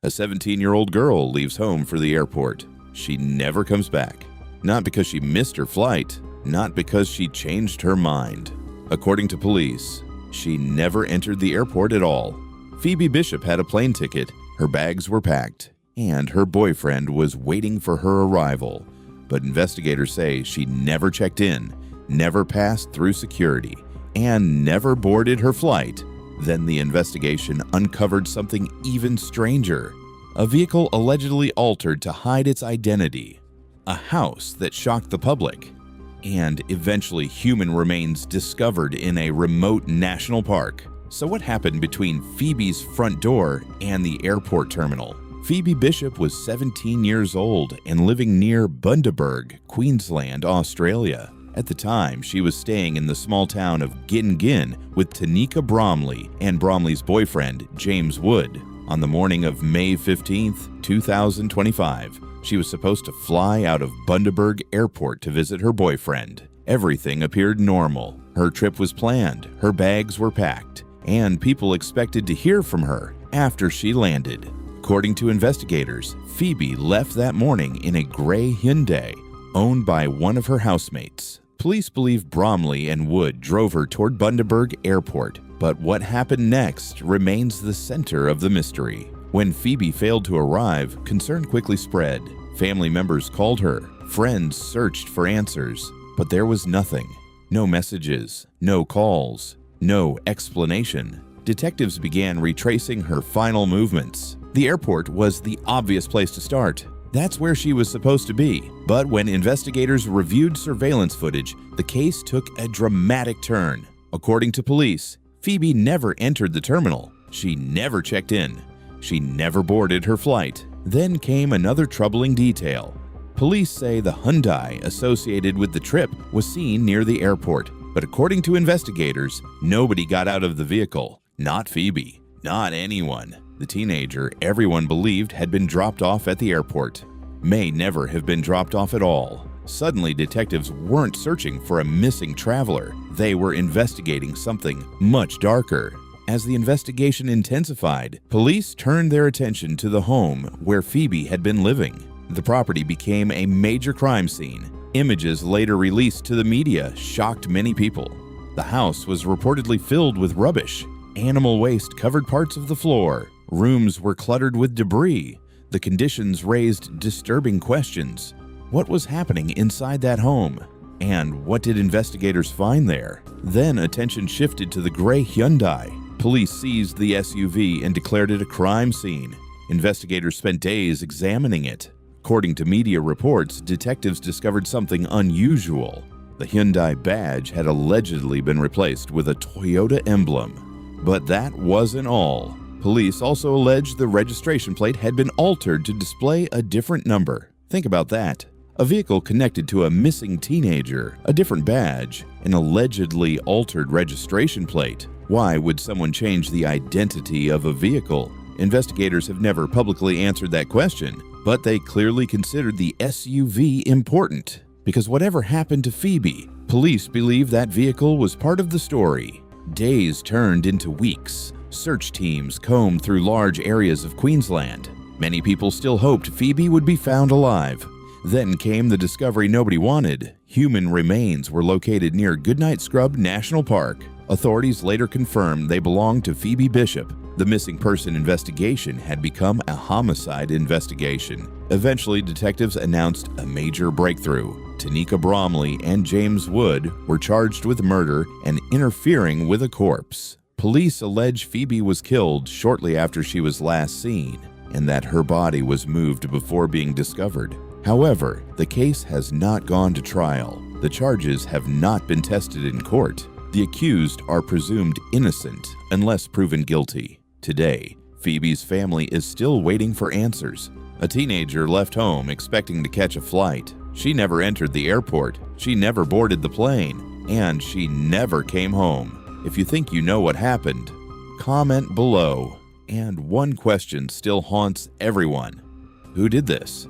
A 17-year-old girl leaves home for the airport. She never comes back. Not because she missed her flight, not because she changed her mind. According to police, she never entered the airport at all. Phoebe Bishop had a plane ticket, her bags were packed, and her boyfriend was waiting for her arrival. But investigators say she never checked in, never passed through security, and never boarded her flight. Then the investigation uncovered something even stranger. A vehicle allegedly altered to hide its identity. A house that shocked the public. And eventually human remains discovered in a remote national park. So what happened between Phoebe's front door and the airport terminal? Phoebe Bishop was 17 years old and living near Bundaberg, Queensland, Australia. At the time, she was staying in the small town of Gin with Tanika Bromley and Bromley's boyfriend, James Wood. On the morning of May 15, 2025, she was supposed to fly out of Bundaberg Airport to visit her boyfriend. Everything appeared normal. Her trip was planned, her bags were packed, and people expected to hear from her after she landed. According to investigators, Phoebe left that morning in a gray Hyundai owned by one of her housemates. Police believe Bromley and Wood drove her toward Bundaberg Airport, but what happened next remains the center of the mystery. When Phoebe failed to arrive, concern quickly spread. Family members called her, friends searched for answers, but there was nothing. No messages, no calls, no explanation. Detectives began retracing her final movements. The airport was the obvious place to start. That's where she was supposed to be. But when investigators reviewed surveillance footage, the case took a dramatic turn. According to police, Phoebe never entered the terminal. She never checked in. She never boarded her flight. Then came another troubling detail. Police say the Hyundai associated with the trip was seen near the airport. But according to investigators, nobody got out of the vehicle. Not Phoebe. Not anyone. The teenager everyone believed had been dropped off at the airport may never have been dropped off at all. Suddenly, detectives weren't searching for a missing traveler. They were investigating something much darker. As the investigation intensified, police turned their attention to the home where Phoebe had been living. The property became a major crime scene. Images later released to the media shocked many people. The house was reportedly filled with rubbish. Animal waste covered parts of the floor. Rooms were cluttered with debris. The conditions raised disturbing questions. What was happening inside that home? And what did investigators find there? Then attention shifted to the gray Hyundai. Police seized the SUV and declared it a crime scene. Investigators spent days examining it. According to media reports, detectives discovered something unusual. The Hyundai badge had allegedly been replaced with a Toyota emblem. But that wasn't all. Police also alleged the registration plate had been altered to display a different number. Think about that. A vehicle connected to a missing teenager, a different badge, an allegedly altered registration plate. Why would someone change the identity of a vehicle? Investigators have never publicly answered that question, but they clearly considered the SUV important. Because whatever happened to Phoebe, police believe that vehicle was part of the story. Days turned into weeks. Search teams combed through large areas of Queensland. Many people still hoped Phoebe would be found alive. Then came the discovery nobody wanted. Human remains were located near Goodnight Scrub National Park. Authorities later confirmed they belonged to Phoebe Bishop. The missing person investigation had become a homicide investigation. Eventually, detectives announced a major breakthrough. Tanika Bromley and James Wood were charged with murder and interfering with a corpse. Police allege Phoebe was killed shortly after she was last seen, and that her body was moved before being discovered. However, the case has not gone to trial. The charges have not been tested in court. The accused are presumed innocent unless proven guilty. Today, Phoebe's family is still waiting for answers. A teenager left home expecting to catch a flight. She never entered the airport, she never boarded the plane, and she never came home. If you think you know what happened, comment below. And one question still haunts everyone. Who did this?